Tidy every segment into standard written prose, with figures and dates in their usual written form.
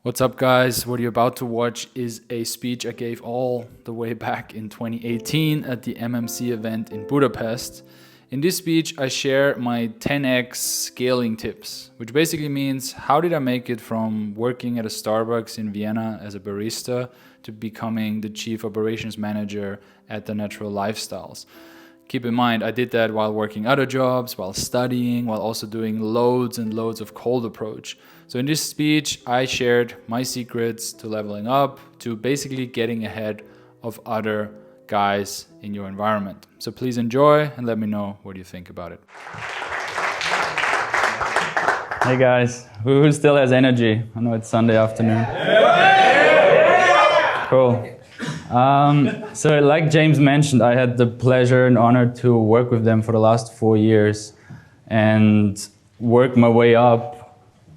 What's up, guys? What you're about to watch is a speech I gave all the way back in 2018 at the MMC event in Budapest. In this speech, I share my 10x scaling tips, which basically means how did I make it from working at a Starbucks in Vienna as a barista to becoming the chief operations manager at the Natural Lifestyles. Keep in mind, I did that while working other jobs, while studying, while also doing loads and loads of cold approach. So in this speech, I shared my secrets to leveling up, to basically getting ahead of other guys in your environment. So please enjoy and let me know what you think about it. Hey guys, who still has energy? I know it's Sunday afternoon. Cool. So like James mentioned, I had the pleasure and honor to work with them for the last 4 years and work my way up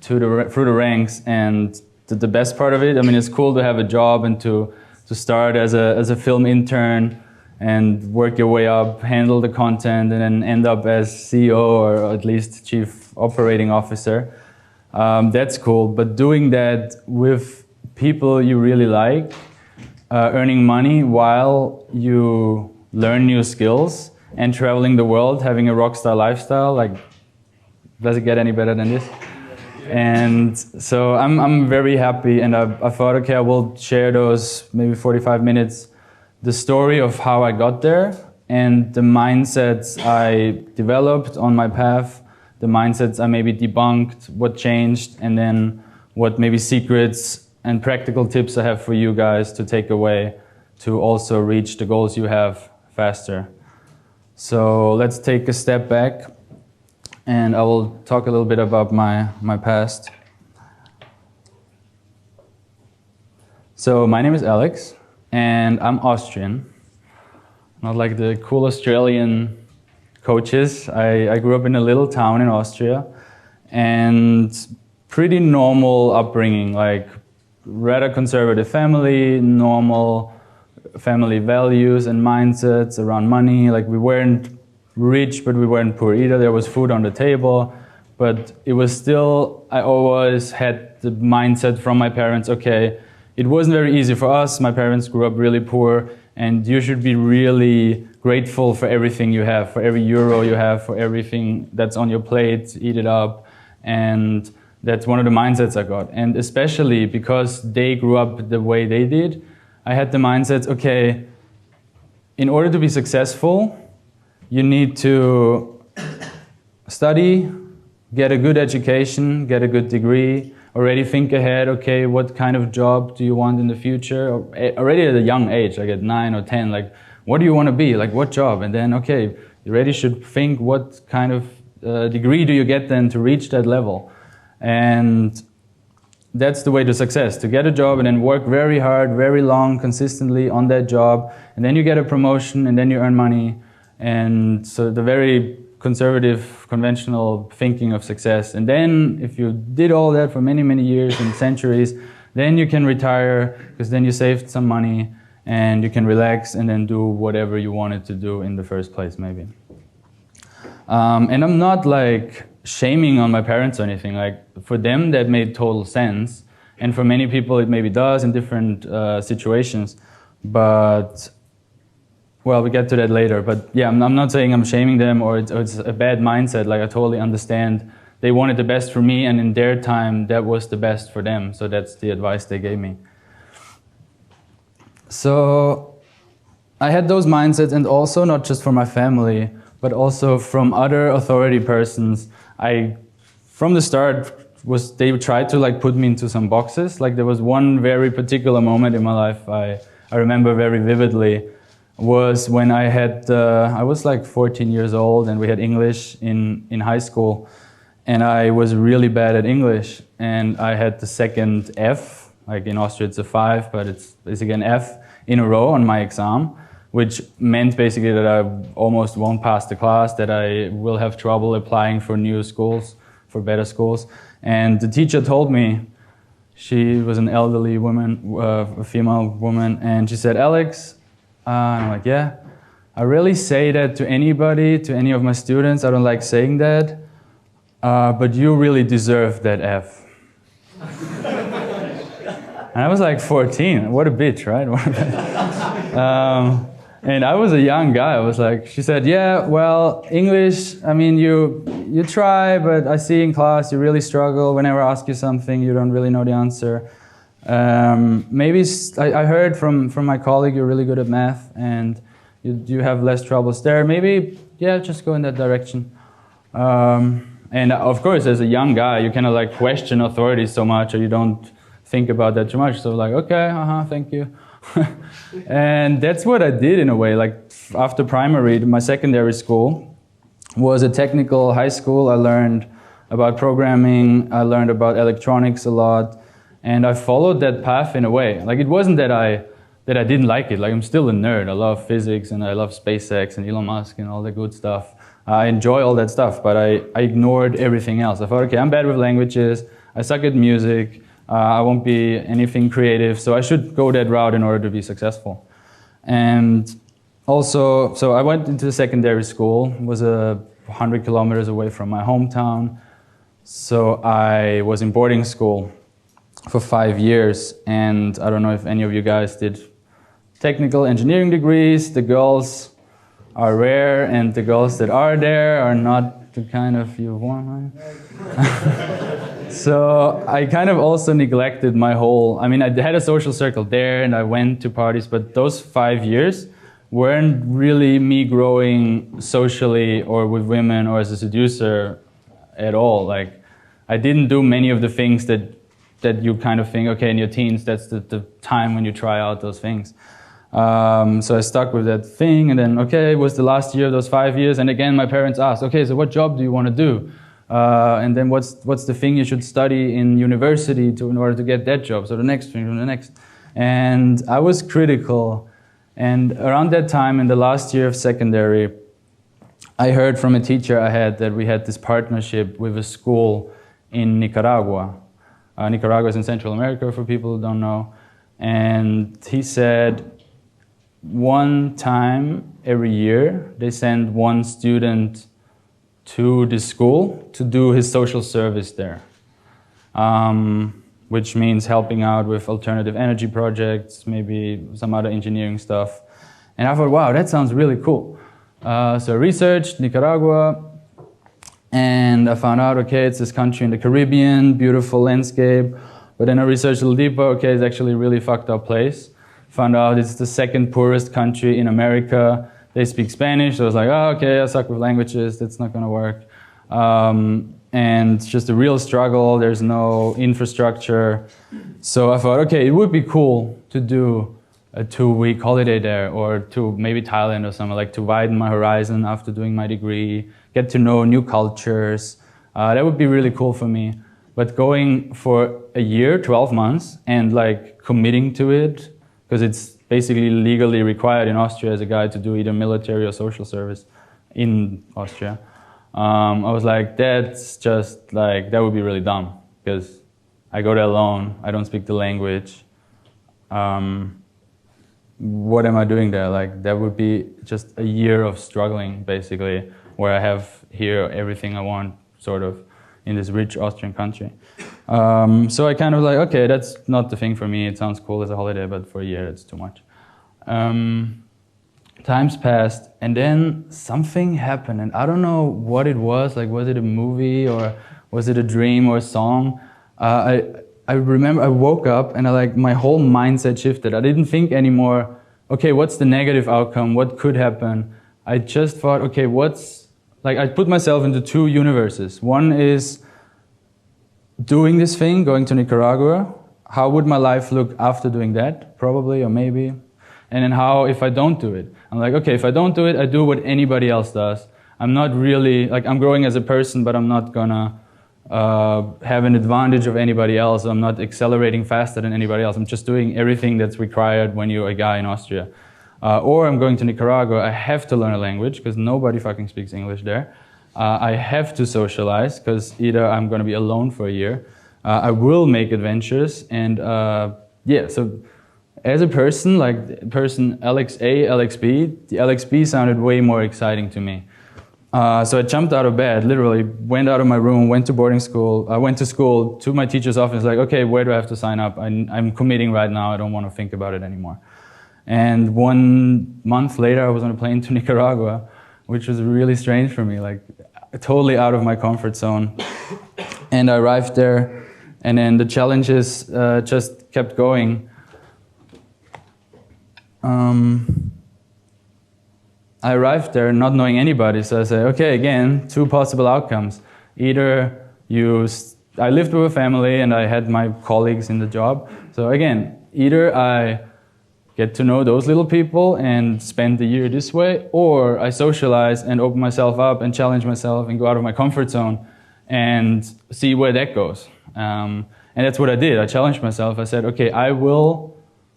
through the ranks. And the best part of it, I mean, it's cool to have a job and to start as a film intern and work your way up, handle the content, and then end up as CEO or at least chief operating officer. That's cool, but doing that with people you really like, earning money while you learn new skills and traveling the world, having a rockstar lifestyle, like, does it get any better than this? And so I'm very happy, and I thought, okay, I will share those maybe 45 minutes, the story of how I got there and the mindsets I developed on my path, the mindsets I maybe debunked, what changed, and then what maybe secrets and practical tips I have for you guys to take away to also reach the goals you have faster. So let's take a step back and I will talk a little bit about my past. So my name is Alex and I'm Austrian. Not like the cool Australian coaches. I grew up in a little town in Austria and pretty normal upbringing, like rather conservative family, normal family values and mindsets around money. Like we weren't rich, but we weren't poor either. There was food on the table, but it was still, I always had the mindset from my parents, okay, it wasn't very easy for us. My parents grew up really poor, and you should be really grateful for everything you have, for every euro you have, for everything that's on your plate, eat it up. And that's one of the mindsets I got. And especially because they grew up the way they did, I had the mindset, okay, in order to be successful, you need to study, get a good education, get a good degree, already think ahead, okay, what kind of job do you want in the future? Already at a young age, like at 9 or 10, like, what do you want to be? Like, what job? And then, okay, you already should think what kind of degree do you get then to reach that level? And that's the way to success, to get a job and then work very hard, very long, consistently on that job. And then you get a promotion and then you earn money. And so the very conservative, conventional thinking of success. And then if you did all that for many, many years and centuries, then you can retire because then you saved some money and you can relax and then do whatever you wanted to do in the first place, maybe. And I'm not like shaming on my parents or anything. Like for them, that made total sense. And for many people, it maybe does in different situations. But well, we get to that later, but yeah, I'm not saying I'm shaming them or it's a bad mindset. Like I totally understand. They wanted the best for me, and in their time, that was the best for them. So that's the advice they gave me. So I had those mindsets, and also not just from my family, but also from other authority persons. From the start, they tried to like put me into some boxes. Like there was one very particular moment in my life I remember very vividly. Was when I was like 14 years old and we had English in high school, and I was really bad at English, and I had the second F, like in Austria it's a 5, but it's basically an F in a row on my exam, which meant basically that I almost won't pass the class, that I will have trouble applying for new schools, for better schools. And the teacher told me, she was an elderly woman, a female woman, and she said, Alex, I'm like, yeah, I rarely say that to anybody, to any of my students. I don't like saying that, but you really deserve that F. And I was like 14. What a bitch, right? What a bitch. And I was a young guy. I was like, she said, yeah, well, English, I mean, you try, but I see in class you really struggle. Whenever I ask you something, you don't really know the answer. Maybe I heard from my colleague you're really good at math and you have less troubles there. Maybe, yeah, just go in that direction. And of course, as a young guy, you kind of like question authority so much, or you don't think about that too much. So like, okay, thank you. And that's what I did in a way. Like after primary, my secondary school was a technical high school. I learned about programming. I learned about electronics a lot. And I followed that path in a way. Like it wasn't that I didn't like it. Like I'm still a nerd. I love physics and I love SpaceX and Elon Musk and all the good stuff. I enjoy all that stuff, but I ignored everything else. I thought, okay, I'm bad with languages. I suck at music. I won't be anything creative, so I should go that route in order to be successful. And also, so I went into secondary school. It was 100 kilometers away from my hometown. So I was in boarding school for 5 years, and I don't know if any of you guys did technical engineering degrees. The girls are rare, and the girls that are there are not the kind of you want. So I kind of also neglected my whole, I mean, I had a social circle there and I went to parties, but those 5 years weren't really me growing socially or with women or as a seducer at all. Like I didn't do many of the things that you kind of think, okay, in your teens, that's the time when you try out those things. So I stuck with that thing, and then, okay, it was the last year of those 5 years, and again, my parents asked, okay, so what job do you want to do? And then what's the thing you should study in university in order to get that job? So the next thing, the next. And I was critical, and around that time, in the last year of secondary, I heard from a teacher I had that we had this partnership with a school in Nicaragua. Nicaragua is in Central America, for people who don't know. And he said, one time every year, they send one student to the school to do his social service there, which means helping out with alternative energy projects, maybe some other engineering stuff. And I thought, wow, that sounds really cool. So I researched Nicaragua, and I found out, okay, it's this country in the Caribbean, beautiful landscape. But then I researched a little deeper, okay, it's actually a really fucked up place. Found out it's the second poorest country in America. They speak Spanish, so I was like, oh, okay, I suck with languages, that's not gonna work. And it's just a real struggle, there's no infrastructure. So I thought, okay, it would be cool to do a 2-week holiday there, or to maybe Thailand or something, like to widen my horizon after doing my degree, get to know new cultures. That would be really cool for me. But going for a year, 12 months, and like committing to it, because it's basically legally required in Austria as a guy to do either military or social service in Austria. I was like, that's just like, that would be really dumb, because I go there alone, I don't speak the language. What am I doing there? Like, that would be just a year of struggling, basically, where I have here everything I want, sort of, in this rich Austrian country. So I kind of like, okay, that's not the thing for me. It sounds cool as a holiday, but for a year it's too much. Times passed, and then something happened, and I don't know what it was. Like, was it a movie, or was it a dream or a song? I remember I woke up and my whole mindset shifted. I didn't think anymore, okay, what's the negative outcome? What could happen? I just thought, okay, I put myself into 2 universes. One is doing this thing, going to Nicaragua. How would my life look after doing that? Probably, or maybe. And then how if I don't do it? I'm like, okay, if I don't do it, I do what anybody else does. I'm not really, I'm growing as a person, but I'm not gonna have an advantage of anybody else. I'm not accelerating faster than anybody else. I'm just doing everything that's required when you're a guy in Austria. Or I'm going to Nicaragua. I have to learn a language because nobody fucking speaks English there. I have to socialize because either I'm going to be alone for a year. I will make adventures, and yeah. So as a person, person Alex A, Alex B, the Alex B sounded way more exciting to me. So I jumped out of bed, literally went out of my room, went to boarding school. I went to school, to my teacher's office, like, okay, where do I have to sign up? I'm committing right now. I don't want to think about it anymore. And 1 month later, I was on a plane to Nicaragua, which was really strange for me, like totally out of my comfort zone. And I arrived there, and then the challenges just kept going. I arrived there not knowing anybody, so I said, okay, again, 2 possible outcomes. Either I lived with a family and I had my colleagues in the job. So again, either I get to know those little people and spend the year this way, or I socialize and open myself up and challenge myself and go out of my comfort zone and see where that goes. And that's what I did. I challenged myself. I said, okay, I will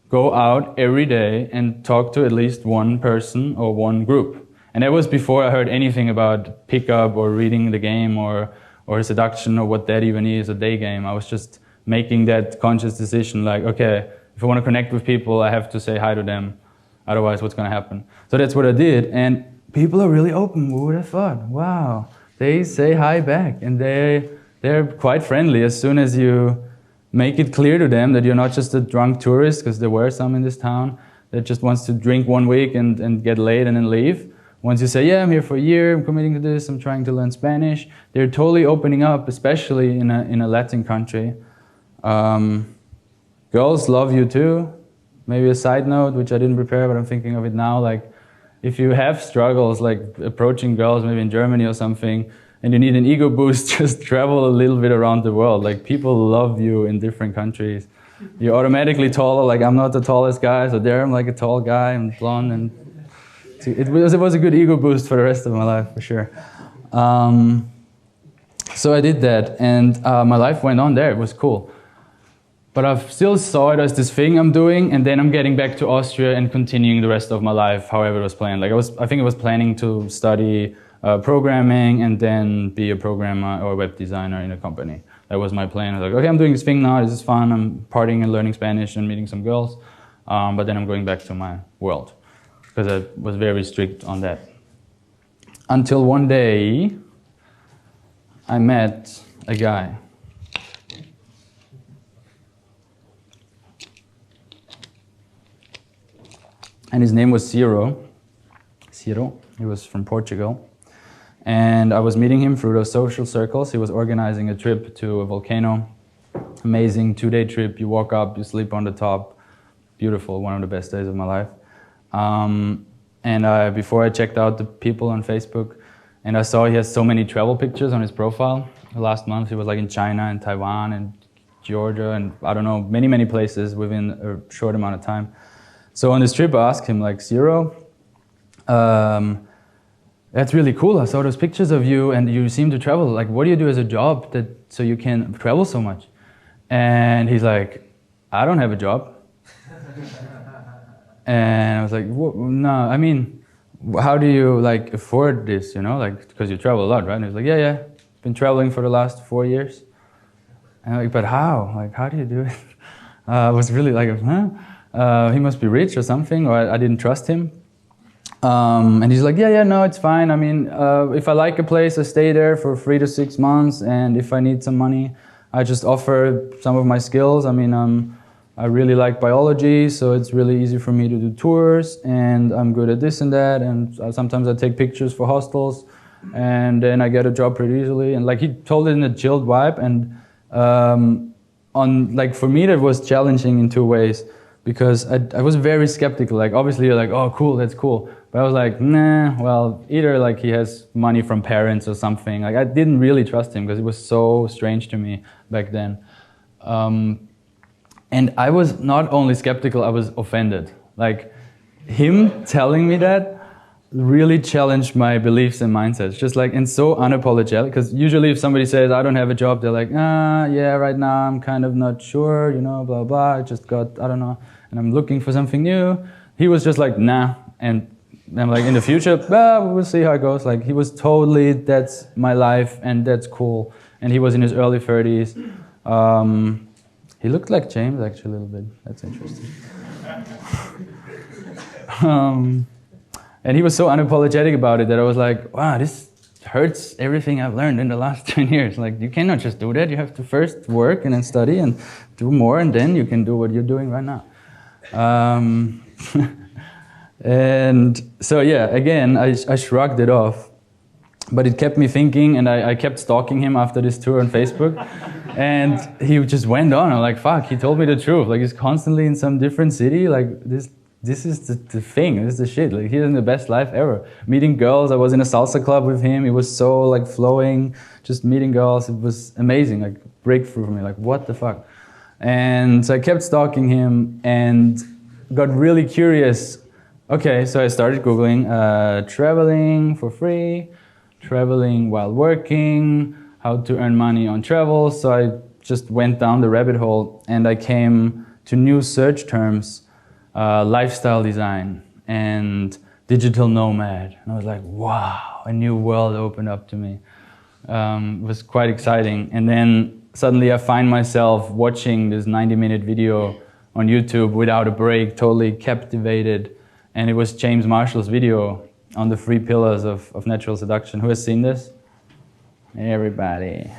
go out every day and talk to at least one person or one group. And that was before I heard anything about pickup or reading the game or seduction or what that even is, a day game. I was just making that conscious decision like, okay, if I want to connect with people, I have to say hi to them. Otherwise, what's going to happen? So that's what I did. And people are really open. Who would have thought? Wow. They say hi back and they're quite friendly as soon as you make it clear to them that you're not just a drunk tourist, because there were some in this town that just wants to drink 1 week and get laid and then leave. Once you say, yeah, I'm here for a year, I'm committing to this, I'm trying to learn Spanish, they're totally opening up, especially in a Latin country. Girls love you too. Maybe a side note, which I didn't prepare, but I'm thinking of it now, like if you have struggles like approaching girls, maybe in Germany or something, and you need an ego boost, just travel a little bit around the world. Like people love you in different countries. You're automatically taller. Like I'm not the tallest guy, so there I'm like a tall guy, I'm blonde, and it was a good ego boost for the rest of my life for sure. So I did that, and my life went on there. It was cool. But I still saw it as this thing I'm doing, and then I'm getting back to Austria and continuing the rest of my life however it was planned. Like I think I was planning to study programming and then be a programmer or a web designer in a company. That was my plan. I was like, okay, I'm doing this thing now, this is fun, I'm partying and learning Spanish and meeting some girls, but then I'm going back to my world, because I was very strict on that. Until one day, I met a guy. And his name was Ciro. He was from Portugal. And I was meeting him through those social circles. He was organizing a trip to a volcano. Amazing 2-day trip. You walk up, you sleep on the top. Beautiful, one of the best days of my life. Before I checked out the people on Facebook, and I saw he has so many travel pictures on his profile. Last month he was like in China and Taiwan and Georgia and I don't know, many, many places within a short amount of time. So on this trip I asked him like, Ciro, that's really cool. I saw those pictures of you and you seem to travel. Like, what do you do as a job so you can travel so much? And he's like, I don't have a job. And I was like, no, I mean, how do you like afford this, you know? Like, because you travel a lot, right? And he's like, yeah, been traveling for the last 4 years. And I'm like, but how? Like, how do you do it? I was really like, he must be rich or something, or I didn't trust him. And he's like, yeah, no, it's fine. I mean, if I like a place, I stay there for 3 to 6 months. And if I need some money, I just offer some of my skills. I mean, I really like biology, so it's really easy for me to do tours. And I'm good at this and that. And sometimes I take pictures for hostels. And then I get a job pretty easily. And like he told it in a chilled vibe. And for me, that was challenging in 2 ways. Because I was very skeptical. Like, obviously you're like, oh, cool, that's cool. But I was like, nah, well, either like he has money from parents or something. Like, I didn't really trust him because it was so strange to me back then. And I was not only skeptical, I was offended. Like, him telling me that really challenged my beliefs and mindsets. Just like, and so unapologetic. Because usually if somebody says, I don't have a job, they're like, yeah, right now I'm kind of not sure, you know, blah, blah. I just got, I don't know. And I'm looking for something new. He was just like, nah. And I'm like, in the future, we'll see how it goes. Like, he was totally, that's my life and that's cool. And he was in his early 30s. He looked like James actually a little bit. That's interesting. And he was so unapologetic about it that I was like, wow, this hurts everything I've learned in the last 10 years. Like, you cannot just do that. You have to first work and then study and do more, and then you can do what you're doing right now. And so, yeah, again, I shrugged it off. But it kept me thinking, and I kept stalking him after this tour on Facebook. And he just went on. I'm like, fuck, he told me the truth. Like, he's constantly in some different city. Like, this is the thing. This is the shit. Like, he's in the best life ever. Meeting girls. I was in a salsa club with him. It was so, like, flowing. Just meeting girls. It was amazing. Like, breakthrough for me. Like, what the fuck? And so I kept stalking him and got really curious. Okay, so I started Googling traveling for free, traveling while working, how to earn money on travel. So I just went down the rabbit hole and I came to new search terms, lifestyle design and digital nomad. And I was like, wow, a new world opened up to me. It was quite exciting. And then suddenly I find myself watching this 90-minute video on YouTube without a break, totally captivated. And it was James Marshall's video on the 3 pillars of natural seduction. Who has seen this? Everybody.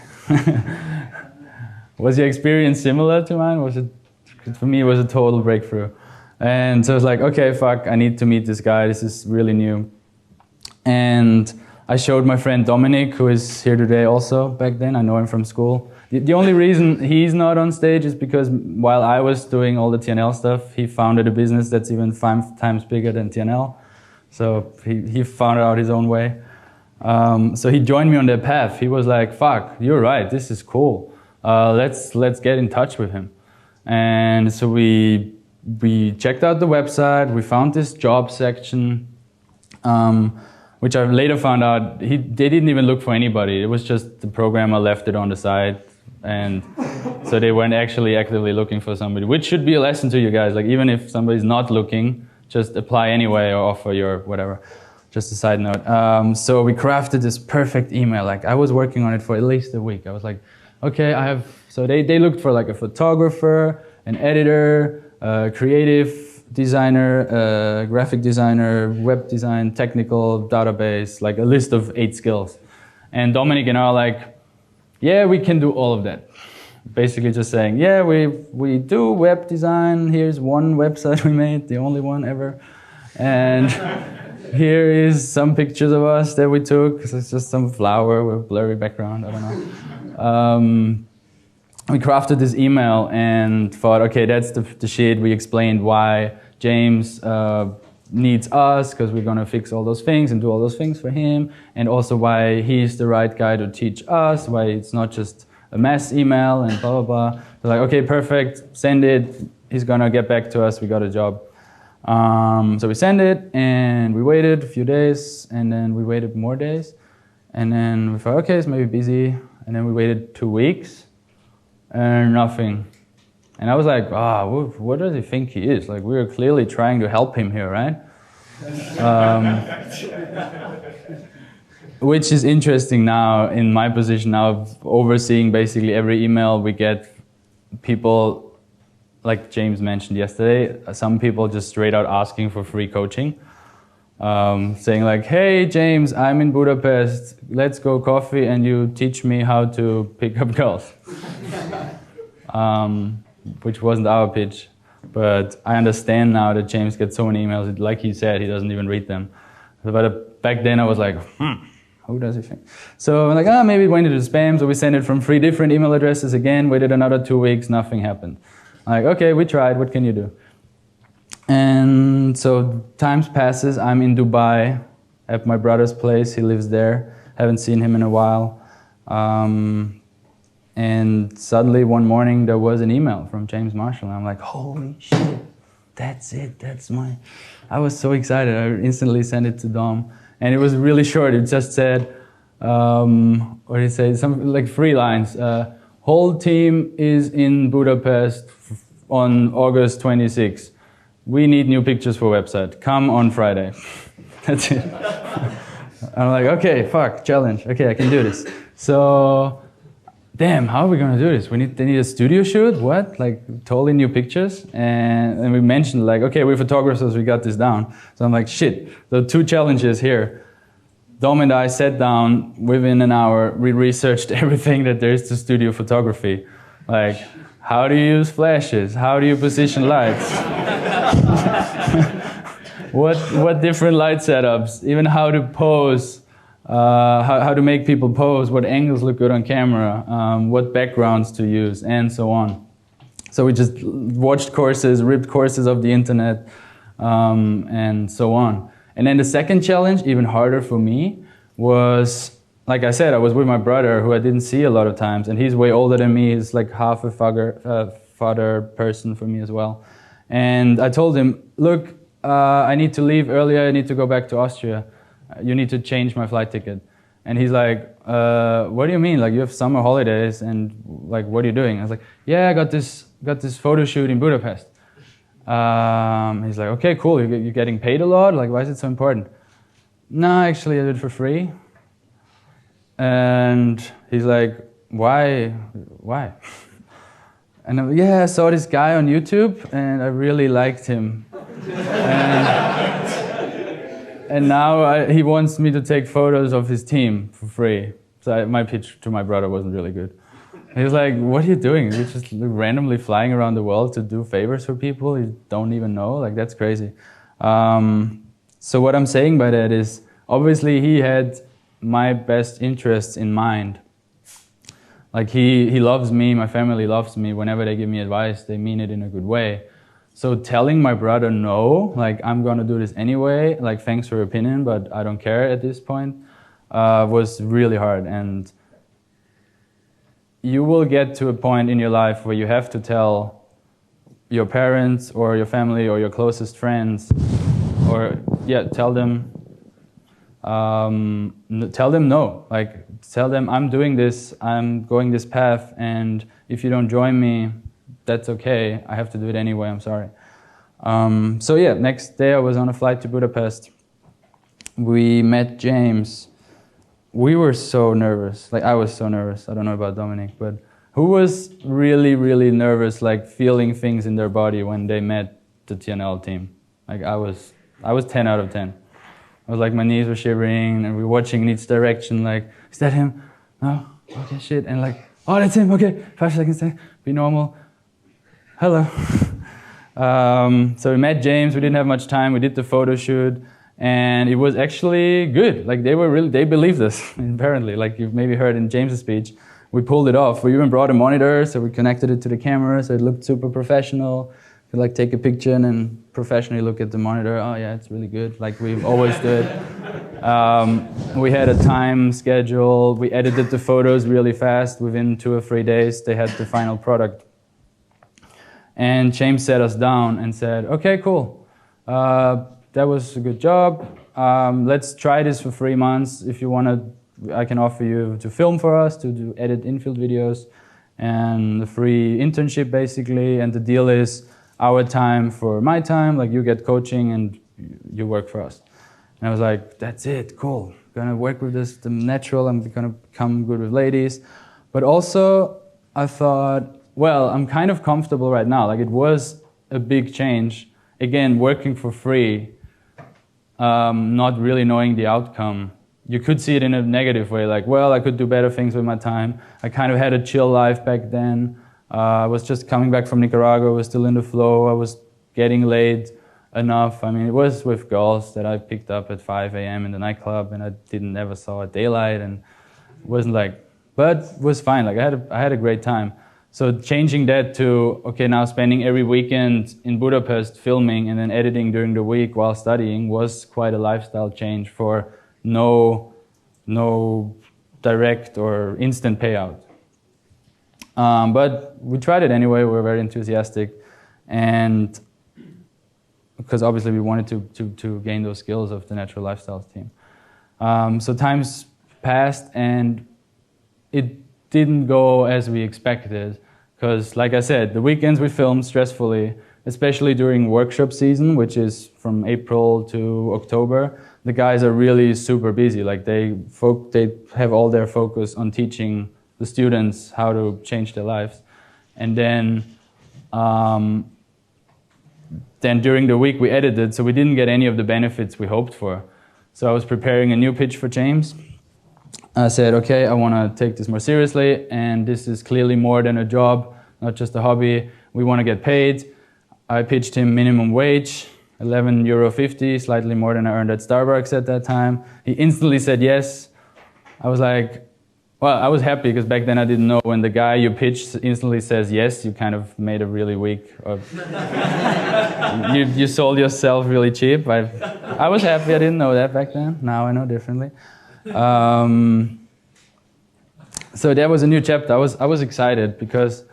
Was your experience similar to mine? Was it? For me, it was a total breakthrough. And so I was like, okay, fuck, I need to meet this guy. This is really new. And I showed my friend Dominic, who is here today also back then. I know him from school. The only reason he's not on stage is because while I was doing all the TNL stuff, he founded a business that's even 5 times bigger than TNL. So he found out his own way. So he joined me on that path. He was like, fuck, you're right, this is cool. Let's get in touch with him. And so we checked out the website, we found this job section, which I later found out they didn't even look for anybody. It was just the programmer left it on the side. And so they weren't actually actively looking for somebody, which should be a lesson to you guys. Like, even if somebody's not looking, just apply anyway or offer your whatever. Just a side note. So we crafted this perfect email. Like, I was working on it for at least a week. I was like, okay, so they looked for like a photographer, an editor, a creative designer, graphic designer, web design, technical, database, like a list of 8 skills. And Dominic and I are like, yeah, we can do all of that. Basically just saying, yeah, we do web design. Here's one website we made, the only one ever. And here is some pictures of us that we took. So it's just some flower with blurry background, I don't know. We crafted this email and thought, okay, that's the shit. We explained why James needs us, because we're going to fix all those things and do all those things for him, and also why he's the right guy to teach us, why it's not just a mass email and blah, blah, blah. They're like, okay, perfect, send it. He's going to get back to us. We got a job. So we sent it, and we waited a few days, and then we waited more days. And then we thought, okay, it's maybe busy. And then we waited 2 weeks, and nothing. And I was like, what does he think he is? Like, we were clearly trying to help him here, right? Which is interesting now in my position now of overseeing basically every email we get. People, like James mentioned yesterday, some people just straight out asking for free coaching. Saying like, hey James, I'm in Budapest, let's go coffee and you teach me how to pick up girls. Which wasn't our pitch, but I understand now that James gets so many emails, like he said, he doesn't even read them. But back then I was like, who does he think? So I'm like, maybe it went into spam, so we sent it from 3 different email addresses again, waited another 2 weeks, nothing happened. I'm like, okay, we tried, what can you do? And so times passes, I'm in Dubai at my brother's place, he lives there, haven't seen him in a while. And suddenly one morning there was an email from James Marshall, and I'm like, holy shit, that's it, I was so excited, I instantly sent it to Dom. And it was really short, it just said, what did it say, something like 3 lines. Whole team is in Budapest on August 26th. We need new pictures for website, come on Friday. That's it. I'm like, okay, fuck, challenge, okay, I can do this. So, damn, how are we gonna do this? They need a studio shoot, what? Like, totally new pictures? And we mentioned like, okay, we're photographers, we got this down. So I'm like, shit, the 2 challenges here. Dom and I sat down. Within an hour, we researched everything that there is to studio photography. Like, how do you use flashes? How do you position lights? What different light setups? Even how to pose, how to make people pose, what angles look good on camera, what backgrounds to use, and so on. So we just watched courses, ripped courses of the internet, and so on. And then the second challenge, even harder for me, was, like I said, I was with my brother, who I didn't see a lot of times, and he's way older than me. He's like half a father person for me as well. And I told him, look, I need to leave earlier, I need to go back to Austria. You need to change my flight ticket. And he's like, what do you mean? Like, you have summer holidays, and like, what are you doing? I was like, yeah, I got this photo shoot in Budapest. He's like, okay, cool, you're getting paid a lot? Like, why is it so important? No, actually, I did it for free. And he's like, why? And I'm like, yeah, I saw this guy on YouTube, and I really liked him. And now he wants me to take photos of his team for free. So my pitch to my brother wasn't really good. He was like, what are you doing? You're just randomly flying around the world to do favors for people you don't even know? Like, that's crazy. So what I'm saying by that is, obviously he had my best interests in mind. Like, he loves me, my family loves me. Whenever they give me advice, they mean it in a good way. So telling my brother no, like, I'm gonna do this anyway, like, thanks for your opinion, but I don't care at this point, was really hard. And you will get to a point in your life where you have to tell your parents or your family or your closest friends, or tell them no. Like, tell them, I'm doing this, I'm going this path, and if you don't join me, that's okay. I have to do it anyway, I'm sorry. So yeah, next day I was on a flight to Budapest. We met James. We were so nervous. Like, I was so nervous. I don't know about Dominic, but who was really, really nervous, like feeling things in their body when they met the TNL team? Like, I was 10 out of 10. I was like, my knees were shivering, and we were watching in each direction, like, is that him? No? Okay, shit. And like, oh, that's him, okay. 5 seconds, be normal. Hello. So we met James, we didn't have much time, we did the photo shoot, and it was actually good. Like, they believed us, apparently. Like, you've maybe heard in James's speech, we pulled it off. We even brought a monitor, so we connected it to the camera, so it looked super professional. You could like take a picture and then professionally look at the monitor. Oh yeah, it's really good, like we've always did. We had a time schedule, we edited the photos really fast. Within 2 or 3 days, they had the final product. And James sat us down and said, okay, cool. That was a good job. Let's try this for 3 months. If you want to, I can offer you to film for us, to do edit infield videos, and a free internship basically. And the deal is our time for my time, like you get coaching and you work for us. And I was like, that's it, cool. Gonna work with this, the natural, I'm gonna become good with ladies. But also, I thought, well, I'm kind of comfortable right now. Like, it was a big change. Again, working for free, not really knowing the outcome. You could see it in a negative way, like, well, I could do better things with my time. I kind of had a chill life back then. I was just coming back from Nicaragua, I was still in the flow, I was getting laid enough. I mean, it was with girls that I picked up at 5 a.m. in the nightclub, and I never saw a daylight, and it wasn't like, but it was fine. Like, I had a great time. So changing that to, okay, now spending every weekend in Budapest filming and then editing during the week while studying was quite a lifestyle change for no direct or instant payout. But we tried it anyway, we were very enthusiastic, and because obviously we wanted to gain those skills of the Natural Lifestyles team. So times passed and it didn't go as we expected, because like I said, the weekends we filmed stressfully, especially during workshop season, which is from April to October. The guys are really super busy, like they have all their focus on teaching the students how to change their lives. And then during the week we edited, so we didn't get any of the benefits we hoped for. So I was preparing a new pitch for James. I said, okay, I want to take this more seriously, and this is clearly more than a job, not just a hobby. We want to get paid. I pitched him minimum wage, €11.50, slightly more than I earned at Starbucks at that time. He instantly said yes. I was like, well, I was happy because back then I didn't know when the guy you pitched instantly says yes, you kind of made a really weak, you sold yourself really cheap. I was happy, I didn't know that back then. Now I know differently. So that was a new chapter. I was excited because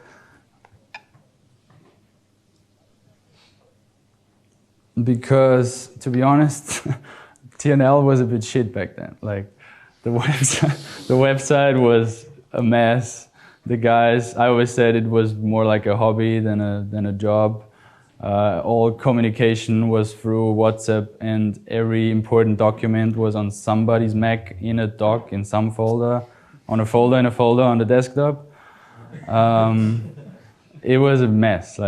to be honest, TNL was a bit shit back then. Like the website was a mess. The guys, I always said it was more like a hobby than a job. All communication was through WhatsApp, and every important document was on somebody's Mac in a doc in some folder, on a folder in a folder on the desktop. It was a mess.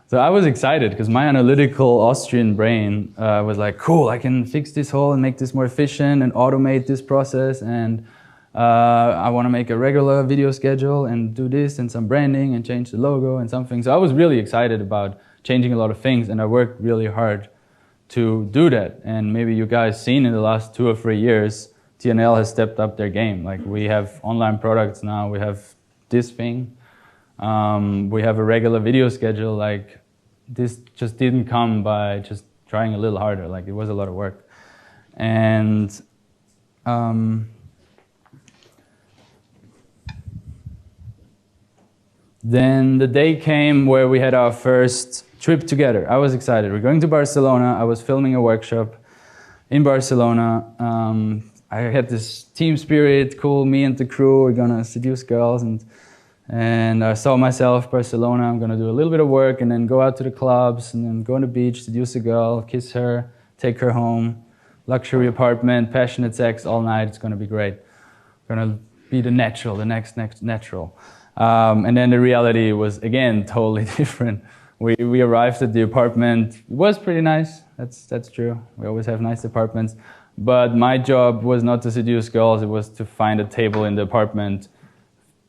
So I was excited because my analytical Austrian brain was like, cool, I can fix this hole and make this more efficient and automate this process, and I want to make a regular video schedule and do this and some branding and change the logo and something. So I was really excited about changing a lot of things, and I worked really hard to do that. And maybe you guys seen in the last 2 or 3 years, TNL has stepped up their game. Like we have online products now, we have this thing, we have a regular video schedule. Like this just didn't come by just trying a little harder. Like it was a lot of work. And then the day came where we had our first trip together. I was excited. We're going to Barcelona. I was filming a workshop in Barcelona. I had this team spirit, cool, me and the crew, we're gonna seduce girls, and I saw myself, Barcelona, I'm gonna do a little bit of work and then go out to the clubs and then go on the beach, seduce a girl, kiss her, take her home, luxury apartment, passionate sex all night, it's gonna be great. Gonna be the natural, the next natural. And then the reality was, again, totally different. We arrived at the apartment. It was pretty nice, that's true. We always have nice apartments. But my job was not to seduce girls, it was to find a table in the apartment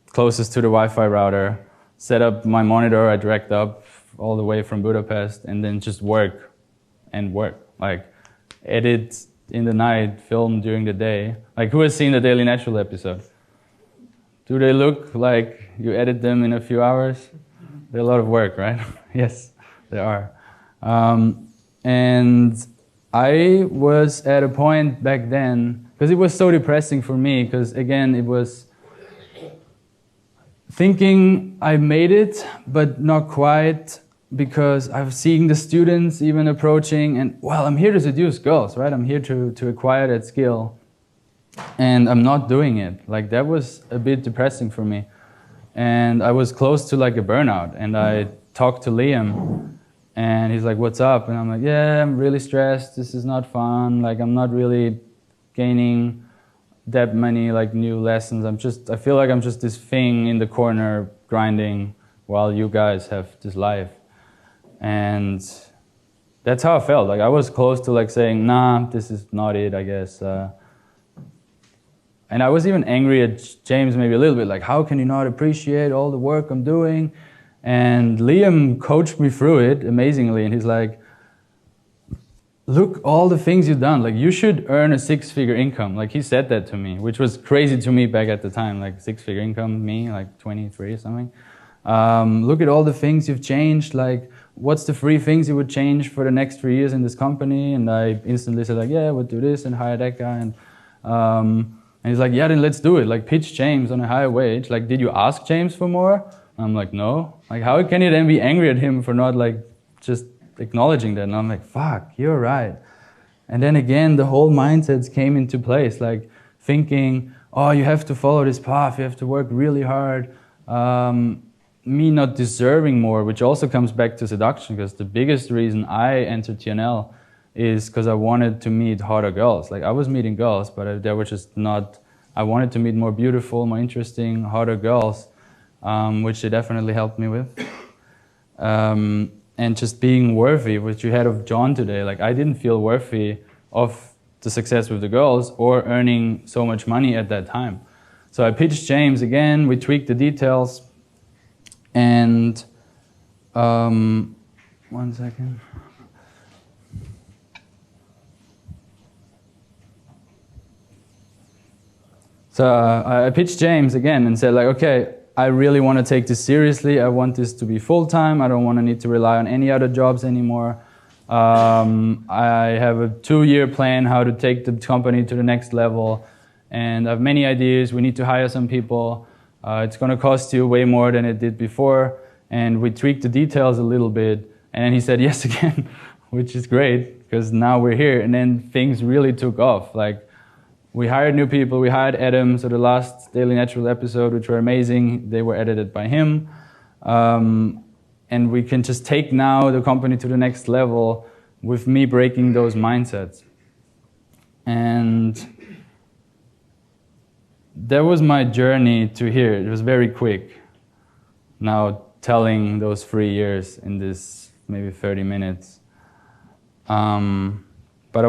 closest to the Wi-Fi router, set up my monitor, I dragged up all the way from Budapest, and then just work and work. Like edit in the night, film during the day. Like who has seen the Daily Natural episode? Do they look like you edit them in a few hours? They're a lot of work, right? Yes, they are. And I was at a point back then, because it was so depressing for me, because again, it was thinking I made it, but not quite, because I was seeing the students even approaching, and well, I'm here to seduce girls, right? I'm here to acquire that skill. And I'm not doing it. Like that was a bit depressing for me. And I was close to like a burnout, and I talked to Liam and he's like, what's up? And I'm like, yeah, I'm really stressed. This is not fun. Like I'm not really gaining that many like new lessons. I feel like I'm just this thing in the corner grinding while you guys have this life. And that's how I felt. Like I was close to like saying, nah, this is not it, I guess. And I was even angry at James maybe a little bit, like, how can you not appreciate all the work I'm doing? And Liam coached me through it amazingly, and he's like, look, all the things you've done, like you should earn a 6-figure income. Like he said that to me, which was crazy to me back at the time, like 6-figure income, me, like 23 or something. Look at all the things you've changed, like what's the 3 things you would change for the next 3 years in this company? And I instantly said like, yeah, we'll do this and hire that guy. And he's like, yeah, then let's do it. Like pitch James on a higher wage. Like, did you ask James for more? I'm like, no. Like, how can you then be angry at him for not like just acknowledging that? And I'm like, fuck, you're right. And then again, the whole mindsets came into place, like thinking, oh, you have to follow this path. You have to work really hard. Me not deserving more, which also comes back to seduction, because the biggest reason I entered TNL is because I wanted to meet hotter girls. Like I was meeting girls, but they were just not, I wanted to meet more beautiful, more interesting, hotter girls, which they definitely helped me with. And just being worthy, which you had of John today, like I didn't feel worthy of the success with the girls or earning so much money at that time. So I pitched James again, we tweaked the details, and 1 second. So I pitched James again and said like, okay, I really want to take this seriously. I want this to be full-time. I don't want to need to rely on any other jobs anymore. I have a 2-year plan how to take the company to the next level. And I have many ideas. We need to hire some people. It's going to cost you way more than it did before. And we tweaked the details a little bit. And then he said yes again, which is great because now we're here. And then things really took off. Like, we hired new people. We hired Adam. So the last Daily Natural episode, which were amazing, they were edited by him. And we can just take now the company to the next level with me breaking those mindsets. And that was my journey to here. It was very quick. Now telling those 3 years in this maybe 30 minutes. But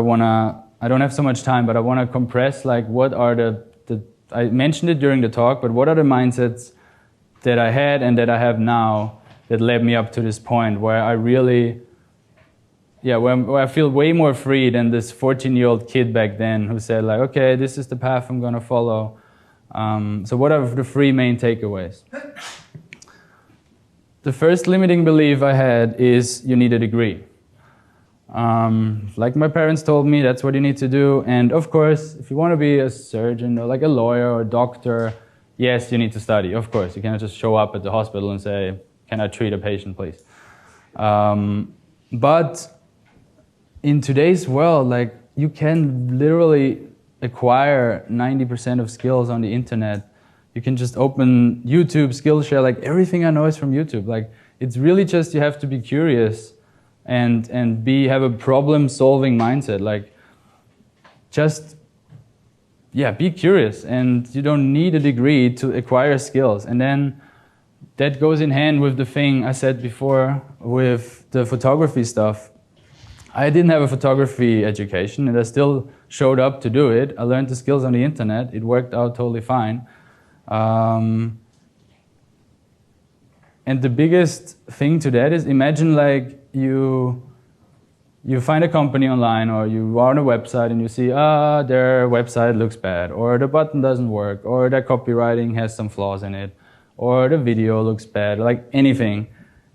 I don't have so much time, but I want to compress like what are I mentioned it during the talk, but what are the mindsets that I had and that I have now that led me up to this point where I really, where I feel way more free than this 14-year-old kid back then who said like, okay, this is the path I'm going to follow. So what are the 3 main takeaways? The first limiting belief I had is you need a degree. Like my parents told me, that's what you need to do. And of course, if you want to be a surgeon or like a lawyer or a doctor, yes, you need to study. Of course, you cannot just show up at the hospital and say, can I treat a patient, please? But in today's world, like you can literally acquire 90% of skills on the internet. You can just open YouTube, Skillshare, like everything I know is from YouTube. Like it's really just, you have to be curious and have a problem-solving mindset. Like just, be curious, and you don't need a degree to acquire skills. And then that goes in hand with the thing I said before with the photography stuff. I didn't have a photography education, and I still showed up to do it. I learned the skills on the internet. It worked out totally fine. And the biggest thing to that is, imagine like you find a company online, or you are on a website and you see, their website looks bad, or the button doesn't work, or their copywriting has some flaws in it, or the video looks bad, like anything.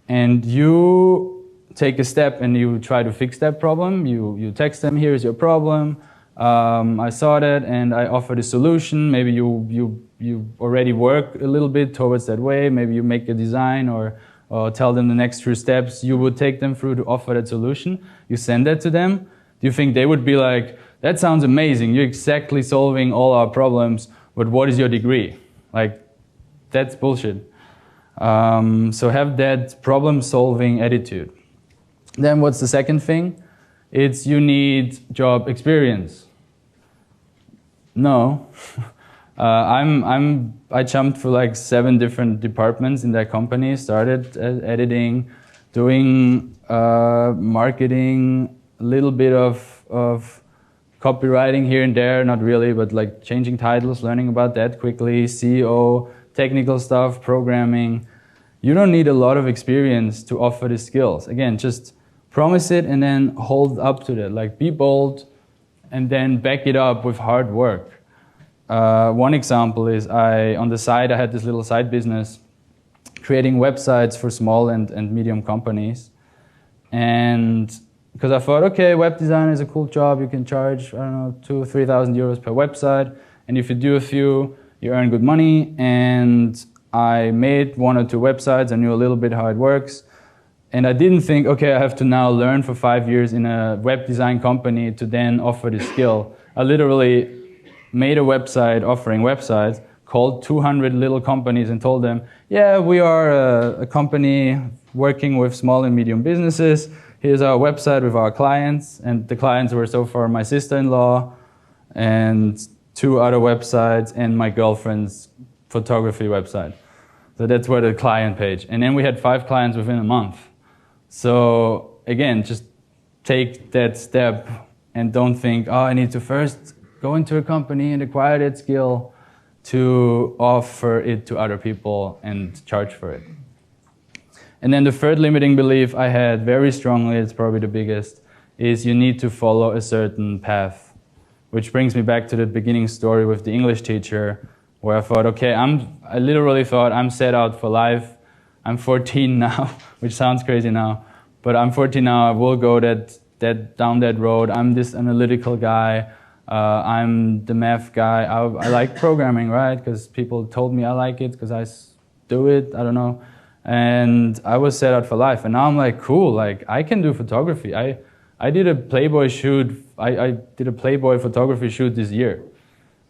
And you take a step and you try to fix that problem. You text them, here's your problem. I saw that and I offered a solution. Maybe you already work a little bit towards that way. Maybe you make a design or tell them the next 3 steps you would take them through to offer that solution. You send that to them. Do you think they would be like, that sounds amazing, you're exactly solving all our problems, but what is your degree? Like, that's bullshit. So have that problem-solving attitude. Then what's the second thing? It's you need job experience. No. I jumped through like 7 different departments in that company, started editing, doing marketing, a little bit of copywriting here and there, not really, but like changing titles, learning about that quickly, SEO, technical stuff, programming. You don't need a lot of experience to offer the skills. Again, just promise it and then hold up to that. Like, be bold and then back it up with hard work. One example is on the side, I had this little side business creating websites for small and medium companies. And because I thought, okay, web design is a cool job. You can charge, I don't know, 2,000 or 3,000 euros per website. And if you do a few, you earn good money. And I made 1 or 2 websites. I knew a little bit how it works. And I didn't think, okay, I have to now learn for 5 years in a web design company to then offer the skill. I literally made a website offering websites, called 200 little companies and told them, yeah, we are a company working with small and medium businesses. Here's our website with our clients. And the clients were so far my sister-in-law and 2 other websites and my girlfriend's photography website. So that's where the client page. And then we had 5 clients within a month. So again, just take that step and don't think, oh, I need to first go into a company and acquire that skill to offer it to other people and charge for it. And then the third limiting belief I had very strongly, it's probably the biggest, is you need to follow a certain path. Which brings me back to the beginning story with the English teacher, where I thought, okay, I literally thought I'm set out for life. I'm 14 now, which sounds crazy now, but I'm 14 now, I will go down that road. I'm this analytical guy. I'm the math guy. I like programming, right? Because people told me I like it, because I do it, I don't know. And I was set out for life. And now I'm like, cool, like I can do photography. I did a Playboy shoot, I did a Playboy photography shoot this year.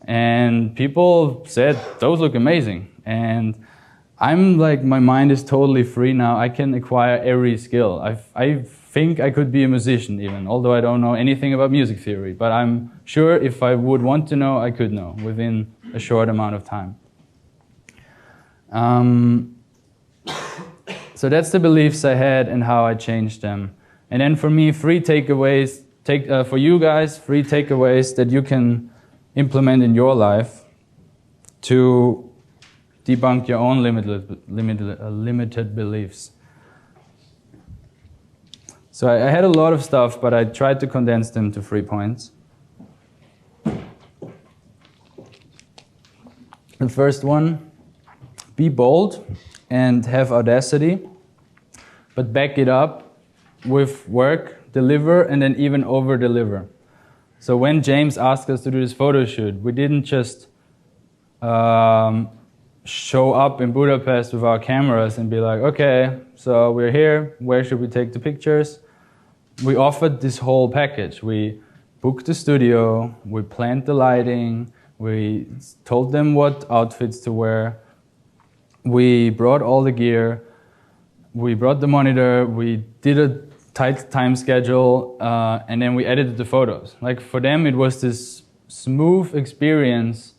And people said, those look amazing. And I'm like, my mind is totally free now. I can acquire every skill. I think I could be a musician even, although I don't know anything about music theory. But I'm sure if I would want to know, I could know within a short amount of time. So that's the beliefs I had and how I changed them. And then for me, three takeaways, for you guys, three takeaways that you can implement in your life to debunk your own limited beliefs. So I had a lot of stuff, but I tried to condense them to 3 points. The first one, be bold and have audacity, but back it up with work, deliver, and then even over-deliver. So when James asked us to do this photo shoot, we didn't just show up in Budapest with our cameras and be like, okay, so we're here, where should we take the pictures? We offered this whole package. We booked the studio, we planned the lighting, we told them what outfits to wear, we brought all the gear, we brought the monitor, we did a tight time schedule, and then we edited the photos. Like for them, it was this smooth experience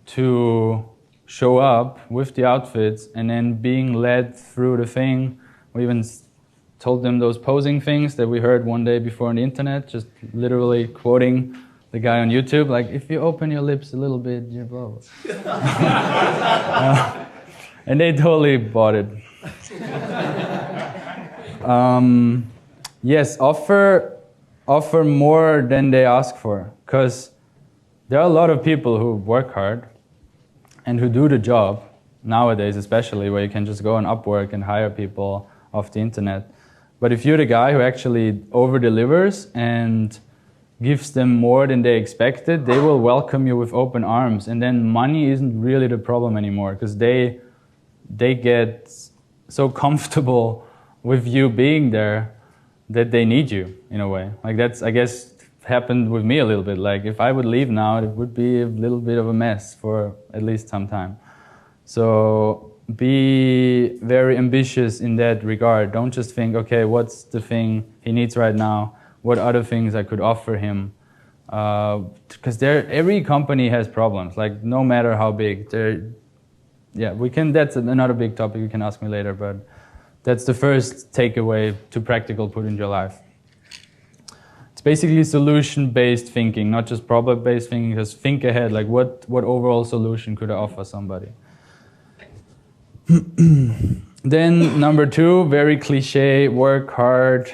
to show up with the outfits and then being led through the thing. We even told them those posing things that we heard one day before on the internet, just literally quoting the guy on YouTube, like, if you open your lips a little bit, you're blah, blah. And they totally bought it. Yes, offer more than they ask for, because there are a lot of people who work hard and who do the job, nowadays especially, where you can just go on Upwork and hire people off the internet. But if you're the guy who actually over-delivers and gives them more than they expected, they will welcome you with open arms. And then money isn't really the problem anymore, because they get so comfortable with you being there that they need you in a way. Like that's, I guess, happened with me a little bit. Like if I would leave now, it would be a little bit of a mess for at least some time. So be very ambitious in that regard. Don't just think, okay, what's the thing he needs right now? What other things I could offer him? Because every company has problems, like no matter how big. That's another big topic you can ask me later, but that's the first takeaway to practical put in your life. It's basically solution-based thinking, not just problem-based thinking. Just think ahead, like what overall solution could I offer somebody? Then number 2, very cliche, work hard.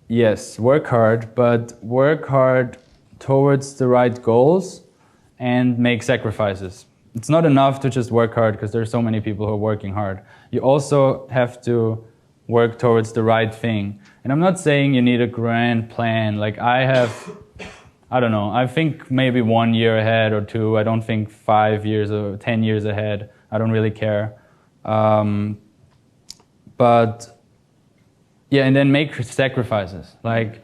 Yes, work hard, but work hard towards the right goals and make sacrifices. It's not enough to just work hard, because there's so many people who are working hard. You also have to work towards the right thing. And I'm not saying you need a grand plan. Like I don't know, I think maybe 1 year ahead or 2. I don't think 5 years or 10 years ahead. I don't really care. But yeah, and then make sacrifices. Like,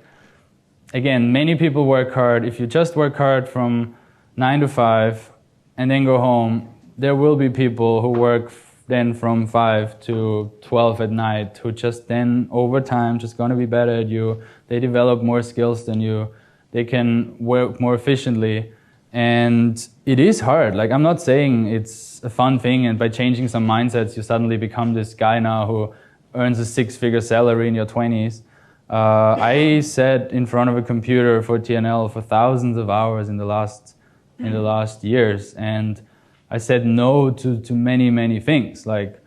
again, many people work hard. If you just work hard from 9 to 5 and then go home, there will be people who work then from 5 to 12 at night, who just then over time just gonna be better at you. They develop more skills than you. They can work more efficiently. And it is hard. Like, I'm not saying it's a fun thing and by changing some mindsets you suddenly become this guy now who earns a 6-figure salary in your 20s. I sat in front of a computer for TNL for thousands of hours in the last years, and I said no to many things. Like,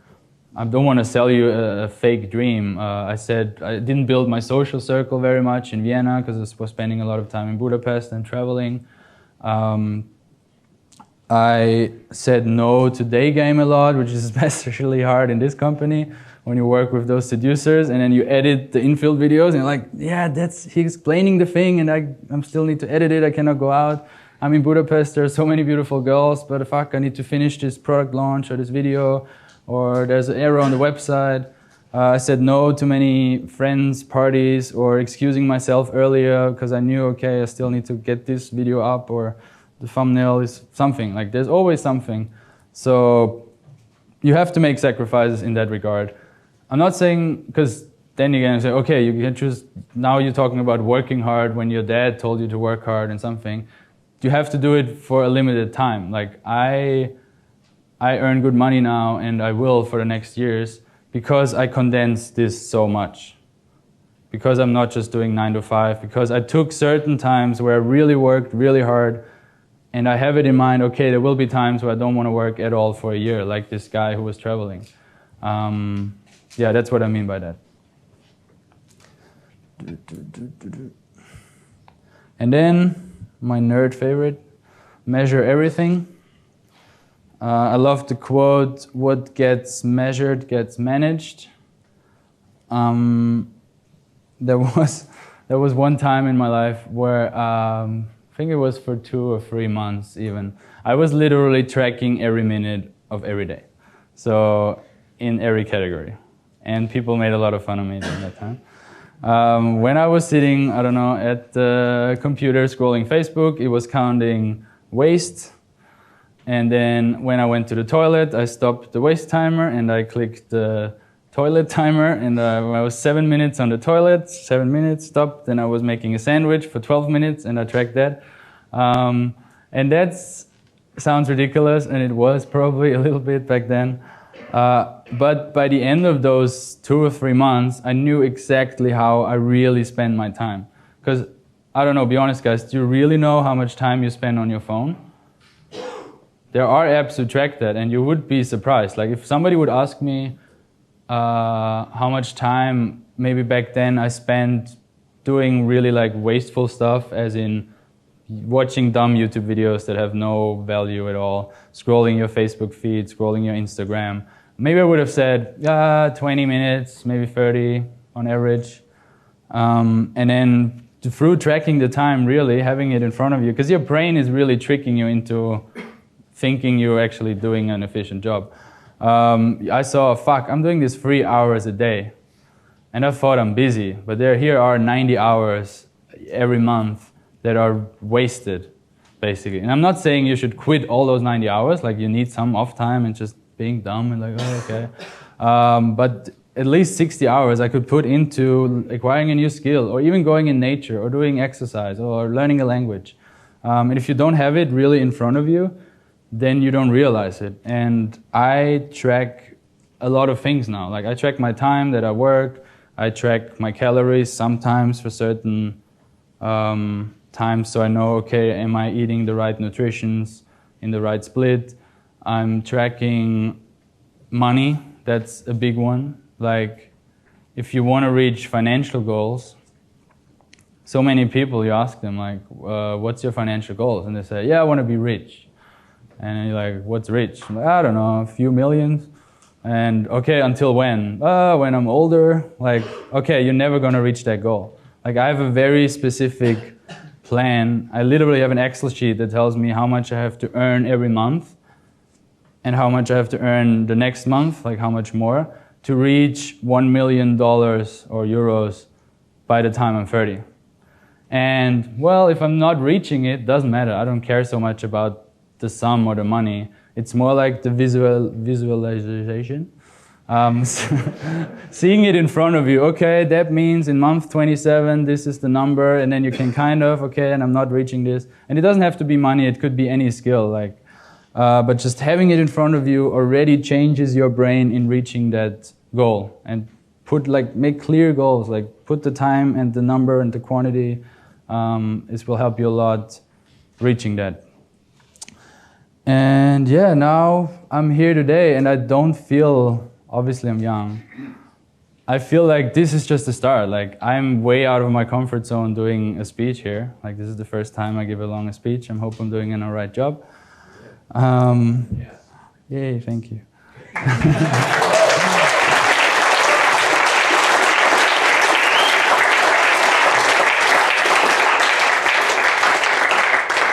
I don't want to sell you a fake dream. I said I didn't build my social circle very much in Vienna because I was spending a lot of time in Budapest and traveling. I said no to day game a lot, which is especially hard in this company when you work with those seducers and then you edit the infield videos and you're like, yeah, he's explaining the thing and I still need to edit it, I cannot go out. I'm in Budapest, there are so many beautiful girls, but fuck, I need to finish this product launch or this video, or there's an error on the website. I said no to many friends' parties or excusing myself earlier because I knew, okay, I still need to get this video up, or the thumbnail is something. Like, there's always something. So you have to make sacrifices in that regard. I'm not saying, because then you're going to say, okay, you can choose, now you're talking about working hard when your dad told you to work hard and something. You have to do it for a limited time. Like, I earn good money now, and I will for the next years, because I condensed this so much. Because I'm not just doing 9 to 5, because I took certain times where I really worked really hard, and I have it in mind, okay, there will be times where I don't want to work at all for a year, like this guy who was traveling. Yeah, that's what I mean by that. And then, my nerd favorite, measure everything. I love the quote, what gets measured gets managed. There was one time in my life where, I think it was for 2 or 3 months even, I was literally tracking every minute of every day. So, in every category. And people made a lot of fun of me during that time. When I was sitting, I don't know, at the computer scrolling Facebook, it was counting waste. And then when I went to the toilet, I stopped the waste timer and I clicked the toilet timer. And when I was 7 minutes on the toilet, 7 minutes, stopped. Then I was making a sandwich for 12 minutes and I tracked that. And that sounds ridiculous, and it was probably a little bit back then. But by the end of those 2 or 3 months, I knew exactly how I really spend my time. Because, I don't know, be honest guys, do you really know how much time you spend on your phone? There are apps who track that, and you would be surprised. Like, if somebody would ask me how much time maybe back then I spent doing really like wasteful stuff, as in watching dumb YouTube videos that have no value at all, scrolling your Facebook feed, scrolling your Instagram. Maybe I would have said 20 minutes, maybe 30 on average. And then through tracking the time, really having it in front of you, because your brain is really tricking you into thinking you're actually doing an efficient job. I saw, fuck, I'm doing this 3 hours a day. And I thought I'm busy, but here are 90 hours every month that are wasted, basically. And I'm not saying you should quit all those 90 hours, like you need some off time and just being dumb and like, oh, okay. But at least 60 hours I could put into acquiring a new skill, or even going in nature, or doing exercise, or learning a language. And if you don't have it really in front of you, then you don't realize it. And I track a lot of things now. Like, I track my time that I work, I track my calories sometimes for certain times, so I know, okay, am I eating the right nutritions in the right split? I'm tracking money, that's a big one. Like, if you want to reach financial goals, so many people, you ask them, like, what's your financial goals? And they say, yeah, I want to be rich. And you're like, what's rich? I'm like, I don't know, a few millions. And okay, until when? When I'm older. Like, okay, you're never going to reach that goal. Like, I have a very specific plan. I literally have an Excel sheet that tells me how much I have to earn every month and how much I have to earn the next month, like how much more, to reach $1 million or euros by the time I'm 30. And, well, if I'm not reaching it, doesn't matter. I don't care so much about the sum or the money. It's more like the visualization. Seeing it in front of you, okay, that means in month 27, this is the number, and then you can kind of, okay, and I'm not reaching this. And it doesn't have to be money, it could be any skill, like, but just having it in front of you already changes your brain in reaching that goal. And make clear goals, like put the time and the number and the quantity. This will help you a lot reaching that. And yeah, now I'm here today and I don't feel, obviously I'm young, I feel like this is just the start. Like I'm way out of my comfort zone doing a speech here. Like this is the first time I give a long speech. I hope I'm doing an alright job. Yay, thank you.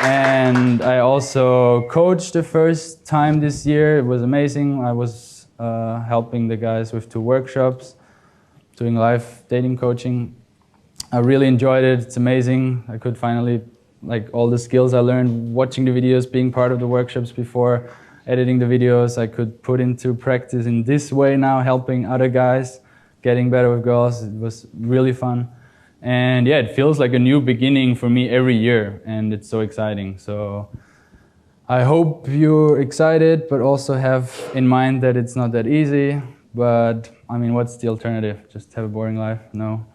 And I also coached the first time this year. It was amazing. I was helping the guys with 2 workshops, doing live dating coaching. I really enjoyed it. It's amazing. I could finally, like all the skills I learned watching the videos, being part of the workshops before, editing the videos, I could put into practice in this way now, helping other guys, getting better with girls. It was really fun. And yeah, it feels like a new beginning for me every year, and it's so exciting. So I hope you're excited, but also have in mind that it's not that easy. But I mean, what's the alternative? Just have a boring life? No.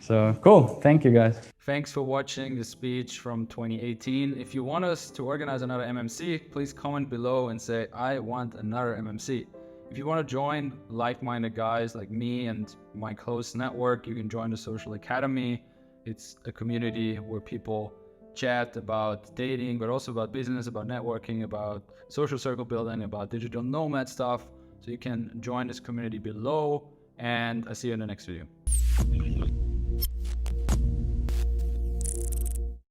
So cool. Thank you, guys. Thanks for watching the speech from 2018. If you want us to organize another MMC, please comment below and say, I want another MMC. If you want to join like-minded guys like me and my close network, you can join the Social Academy. It's a community where people chat about dating, but also about business, about networking, about social circle building, about digital nomad stuff. So you can join this community below, and I see you in the next video.